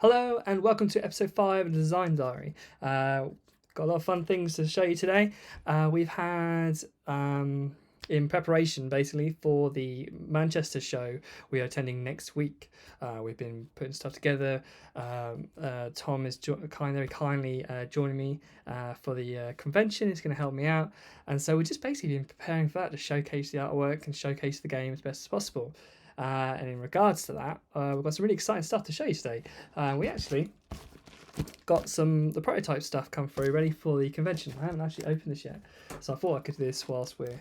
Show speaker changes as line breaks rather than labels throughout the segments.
Hello and welcome to episode 5 of the Design Diary. Got a lot of fun things to show you today. We've had, in preparation basically for the Manchester show we are attending next week, we've been putting stuff together. Tom is very kindly joining me for the convention. He's going to help me out. And so we've just basically been preparing for that to showcase the artwork and showcase the game as best as possible. And in regards to that, we've got some really exciting stuff to show you today. We actually got the prototype stuff come through ready for the convention. I haven't actually opened this yet, so I thought I could do this whilst we're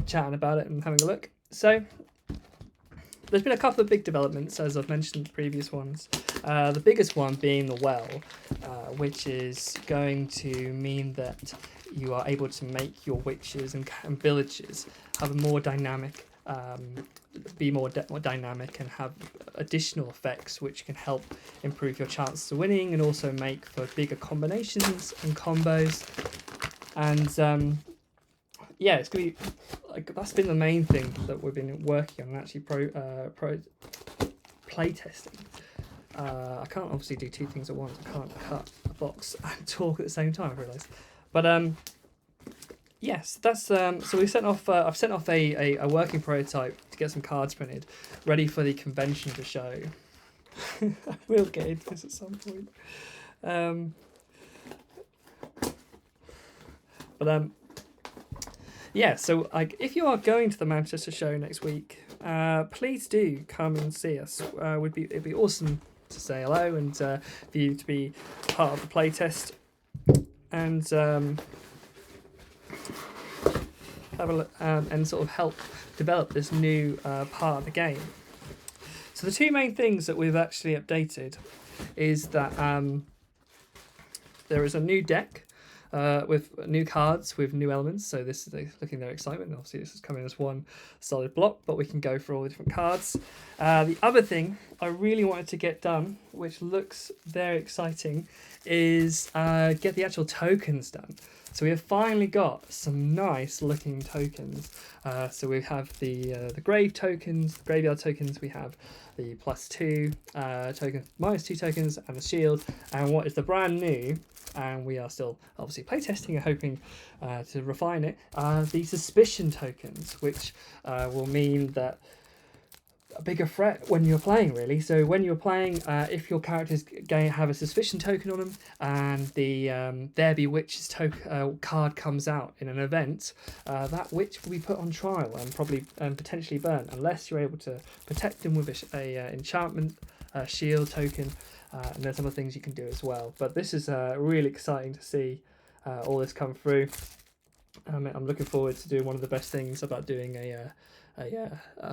chatting about it and having a look. So there's been a couple of big developments, as I've mentioned in the previous ones. The biggest one being the well, which is going to mean that you are able to make your witches and villages have a more dynamic be more dynamic and have additional effects which can help improve your chances of winning and also make for bigger combinations and combos. And yeah, it's gonna be that's been the main thing that we've been working on, actually play testing. I can't obviously do two things at once. I can't cut a box and talk at the same time, I realise. But yes, that's so we sent off. I've sent off a working prototype to get some cards printed, ready for the convention to show. We'll get into this at some point. Yeah. So if you are going to the Manchester show next week, please do come and see us. It'd be awesome to say hello and for you to be part of the playtest and. Have a look and sort of help develop this new part of the game. So the two main things that we've actually updated is that there is a new deck with new cards with new elements. So this is looking their excitement. Obviously this is coming as one solid block, but we can go for all the different cards. The other thing I really wanted to get done, which looks very exciting, is get the actual tokens done. So we have finally got some nice looking tokens. So we have the grave tokens, the graveyard tokens. We have the +2 token, -2 tokens, and the shield. And what is the brand new? And we are still obviously playtesting and hoping to refine it. The suspicion tokens, which will mean that a bigger threat when you're playing, really. So when you're playing, if your characters have a suspicion token on them and the There Be Witches card comes out in an event, that witch will be put on trial and probably potentially burnt, unless you're able to protect them with a enchantment shield token, and there's other things you can do as well. But this is really exciting to see all this come through. I'm looking forward to doing one of the best things about doing a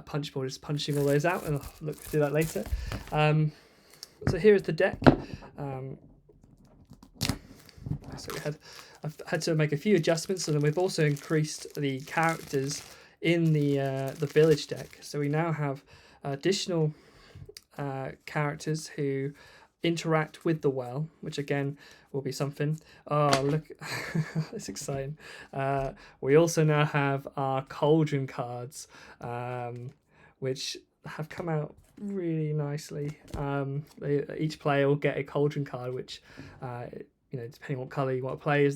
punch board is punching all those out, and I'll look to do that later. So here is the deck. So I've had to make a few adjustments, and then we've also increased the characters in the village deck. So we now have additional characters who interact with the well, which again will be something. Oh, look, it's exciting. We also now have our Cauldron Cards, which have come out really nicely. Each player will get a Cauldron card, which depending on what colour you want to play,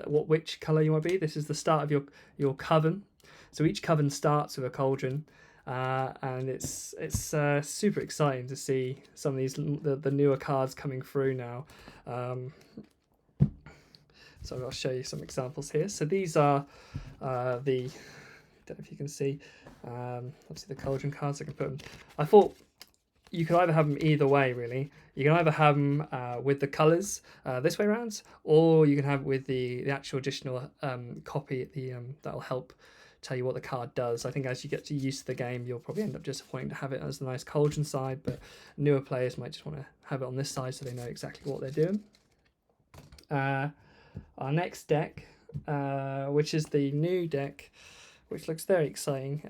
which colour you want to be. This is the start of your coven. So each coven starts with a cauldron. And it's super exciting to see some of these the newer cards coming through now. So I'll show you some examples here. So these are I don't know if you can see, obviously the Cauldron cards. I can put them. I thought you could either have them either way, really. You can either have them with the colours this way around, or you can have it with the actual additional copy that'll help tell you what the card does. I think as you get used to the game, you'll probably end up just wanting to have it as the nice Cauldron side, but newer players might just want to have it on this side so they know exactly what they're doing. Our next deck, which is the new deck, which looks very exciting,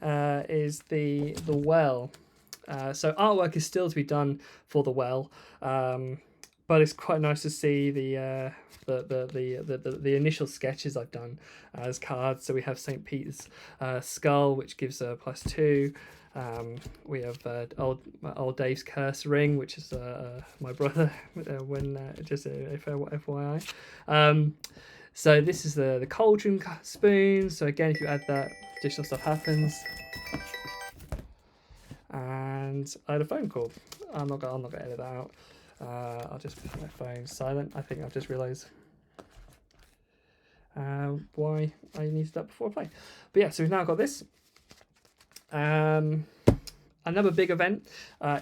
is the well. So artwork is still to be done for the well, but but it's quite nice to see the initial sketches I've done as cards. So we have St. Peter's skull, which gives a +2. We have old Dave's curse ring, which is my brother. When just FYI. So this is the cauldron spoon. So again, if you add that, additional stuff happens. And I had a phone call. I'm not gonna edit that out. I'll just put my phone silent. I think I've just realised why I needed that before I play. But yeah, so we've now got this. Another big event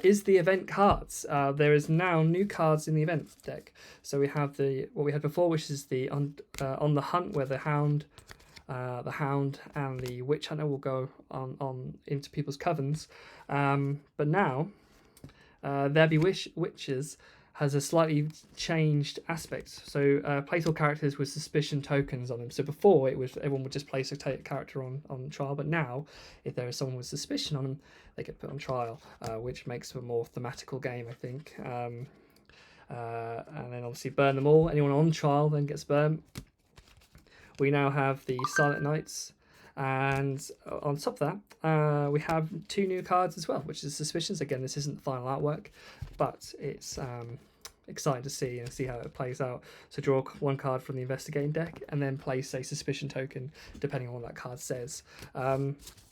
is the event cards. There is now new cards in the event deck. So we have what we had before, which is the on the hunt, where the hound and the witch hunter will go on into people's covens. But now, There Be Witches has a slightly changed aspect. So place all characters with suspicion tokens on them. So before it was everyone would just place a character on trial, but now if there is someone with suspicion on them, they get put on trial, which makes for a more thematical game, I think. And then obviously burn them all. Anyone on trial then gets burnt. We now have the Silent Knights, and on top of that, we have 2 new cards as well, which is Suspicions. Again, this isn't the final artwork, but it's exciting to see how it plays out. So draw 1 card from the investigating deck, and then place a suspicion token depending on what that card says.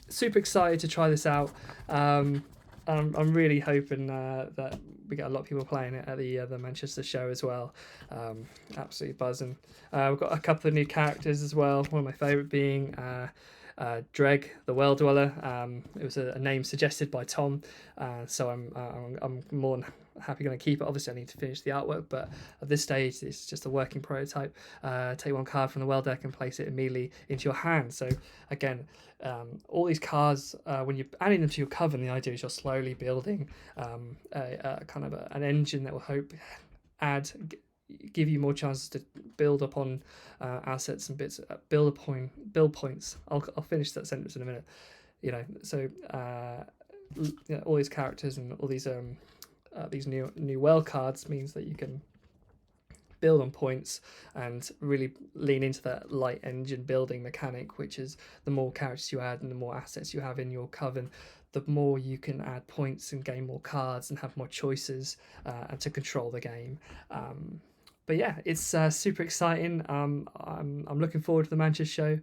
Super excited to try this out. I'm really hoping that we get a lot of people playing it at the Manchester show as well. Absolutely buzzing. We've got a couple of new characters as well. One of my favourite being Dreg, the Well Dweller. It was a name suggested by Tom, so I'm more than happy going to keep it. Obviously, I need to finish the artwork, but at this stage, it's just a working prototype. Take 1 card from the well deck and place it immediately into your hand. So again, all these cards, when you're adding them to your coven, the idea is you're slowly building a kind of an engine that will give you more chances to build upon assets and bits, build points. I'll finish that sentence in a minute. So all these characters and all these new well cards means that you can build on points and really lean into that light engine building mechanic, which is the more characters you add and the more assets you have in your coven, the more you can add points and gain more cards and have more choices and to control the game. But yeah, it's super exciting. I'm looking forward to the Manchester show,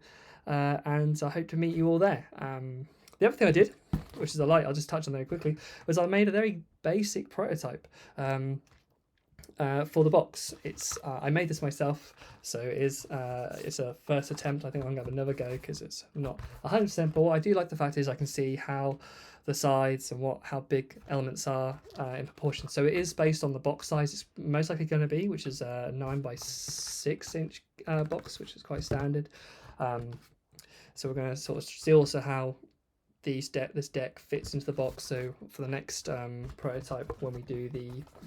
and I hope to meet you all there. The other thing I did, which is I'll just touch on very quickly, was I made a very basic prototype for the box. I made this myself, so it's a first attempt. I think I'm going to have another go because it's not 100%, but what I do like the fact is I can see how the sides and how big elements are in proportion. So it is based on the box size it's most likely going to be, which is a 9 by 6 inch box, which is quite standard. So we're going to sort of see also how this deck fits into the box. So for the next prototype, when we do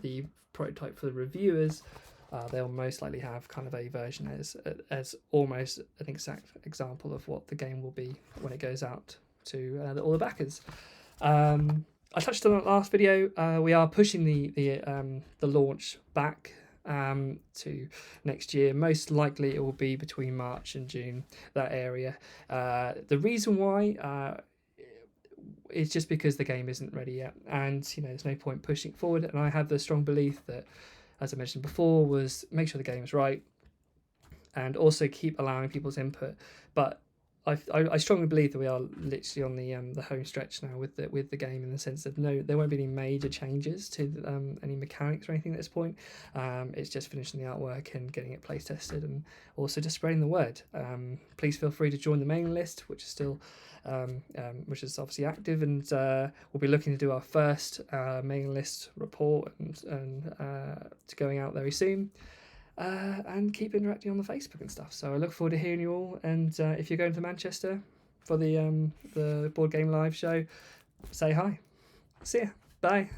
the prototype for the reviewers, they'll most likely have kind of a version as almost an exact example of what the game will be when it goes out to all the backers. I touched on it last video. We are pushing the launch back to next year. Most likely it will be between March and June, that area. The reason why it's just because the game isn't ready yet, and there's no point pushing it forward. And I have the strong belief that, as I mentioned before, was make sure the game is right and also keep allowing people's input. But I strongly believe that we are literally on the home stretch now with the game, in the sense that there won't be any major changes to any mechanics or anything at this point. It's just finishing the artwork and getting it play tested, and also just spreading the word. Please feel free to join the mailing list, which is still which is obviously active, and we'll be looking to do our first mailing list report and to going out very soon. And keep interacting on the Facebook and stuff. So I look forward to hearing you all. And if you're going to Manchester for the Board Game Live show, say hi. See ya. Bye.